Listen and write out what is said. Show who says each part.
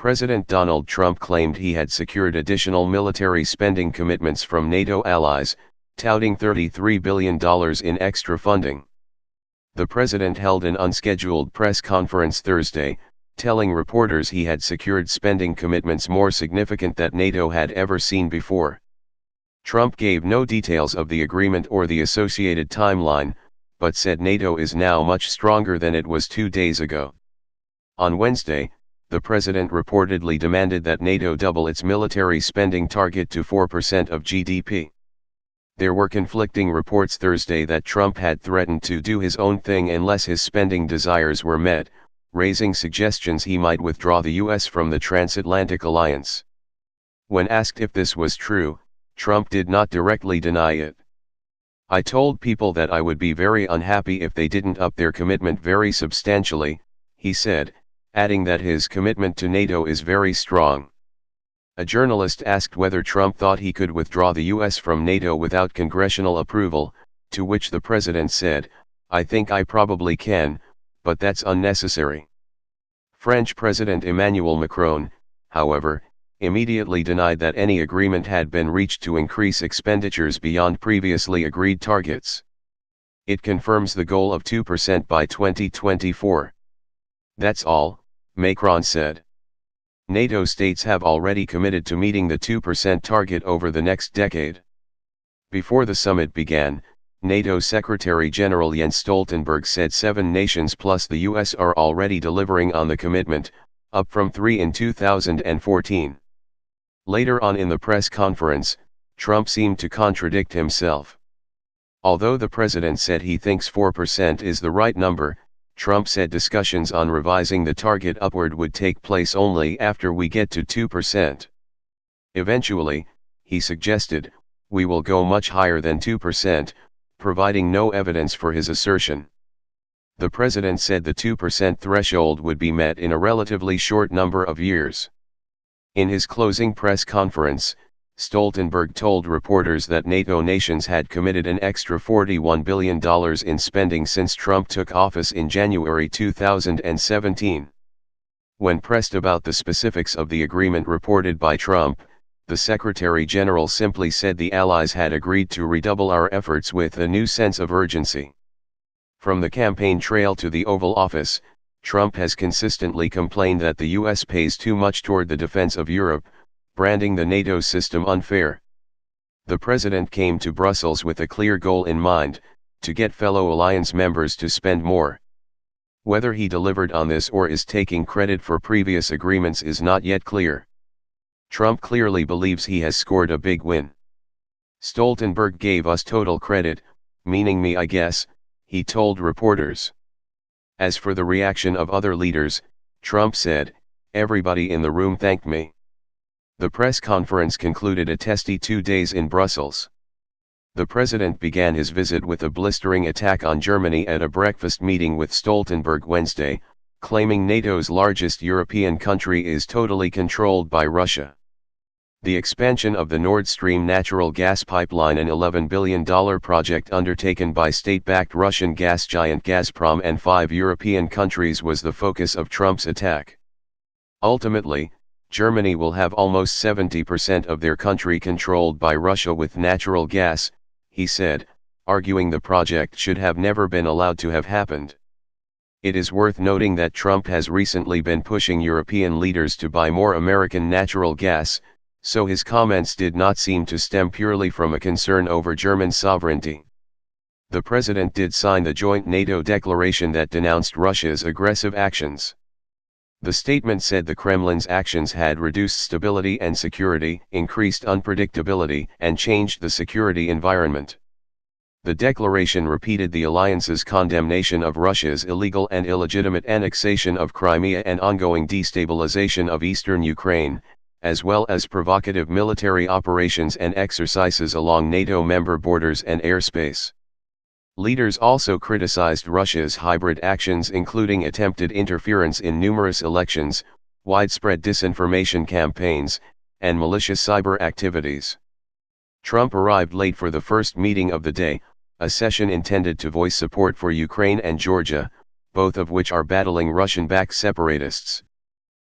Speaker 1: President Donald Trump claimed he had secured additional military spending commitments from NATO allies, touting $33 billion in extra funding. The president held an unscheduled press conference Thursday, telling reporters he had secured spending commitments more significant than NATO had ever seen before. Trump gave no details of the agreement or the associated timeline, but said NATO is now much stronger than it was 2 days ago. On Wednesday, the president reportedly demanded that NATO double its military spending target to 4% of GDP. There were conflicting reports Thursday that Trump had threatened to do his own thing unless his spending desires were met, raising suggestions he might withdraw the U.S. from the transatlantic alliance. When asked if this was true, Trump did not directly deny it. "I told people that I would be very unhappy if they didn't up their commitment very substantially," he said, adding that his commitment to NATO is very strong. A journalist asked whether Trump thought he could withdraw the U.S. from NATO without congressional approval, to which the president said, "I think I probably can, but that's unnecessary." French President Emmanuel Macron, however, immediately denied that any agreement had been reached to increase expenditures beyond previously agreed targets. "It confirms the goal of 2% by 2024. That's all," Macron said. NATO states have already committed to meeting the 2% target over the next decade. Before the summit began, NATO Secretary General Jens Stoltenberg said 7 nations plus the US are already delivering on the commitment, up from 3 in 2014. Later on in the press conference, Trump seemed to contradict himself. Although the president said he thinks 4% is the right number, Trump said discussions on revising the target upward would take place only after we get to 2%. Eventually, he suggested, we will go much higher than 2%, providing no evidence for his assertion. The president said the 2% threshold would be met in a relatively short number of years. In his closing press conference, Stoltenberg told reporters that NATO nations had committed an extra $41 billion in spending since Trump took office in January 2017. When pressed about the specifics of the agreement reported by Trump, the Secretary General simply said the allies had agreed to redouble our efforts with a new sense of urgency. From the campaign trail to the Oval Office, Trump has consistently complained that the U.S. pays too much toward the defense of Europe, branding the NATO system unfair. The president came to Brussels with a clear goal in mind, to get fellow alliance members to spend more. Whether he delivered on this or is taking credit for previous agreements is not yet clear. Trump clearly believes he has scored a big win. "Stoltenberg gave us total credit, meaning me I guess," he told reporters. As for the reaction of other leaders, Trump said, "Everybody in the room thanked me." The press conference concluded a testy 2 days in Brussels. The president began his visit with a blistering attack on Germany at a breakfast meeting with Stoltenberg Wednesday, claiming NATO's largest European country is totally controlled by Russia. The expansion of the Nord Stream natural gas pipeline, an $11 billion project undertaken by state-backed Russian gas giant Gazprom and 5 European countries, was the focus of Trump's attack. Ultimately, Germany will have almost 70% of their country controlled by Russia with natural gas, he said, arguing the project should have never been allowed to have happened. It is worth noting that Trump has recently been pushing European leaders to buy more American natural gas, so his comments did not seem to stem purely from a concern over German sovereignty. The president did sign the joint NATO declaration that denounced Russia's aggressive actions. The statement said the Kremlin's actions had reduced stability and security, increased unpredictability, and changed the security environment. The declaration repeated the alliance's condemnation of Russia's illegal and illegitimate annexation of Crimea and ongoing destabilization of eastern Ukraine, as well as provocative military operations and exercises along NATO member borders and airspace. Leaders also criticized Russia's hybrid actions, including attempted interference in numerous elections, widespread disinformation campaigns, and malicious cyber activities. Trump arrived late for the first meeting of the day, a session intended to voice support for Ukraine and Georgia, both of which are battling Russian-backed separatists.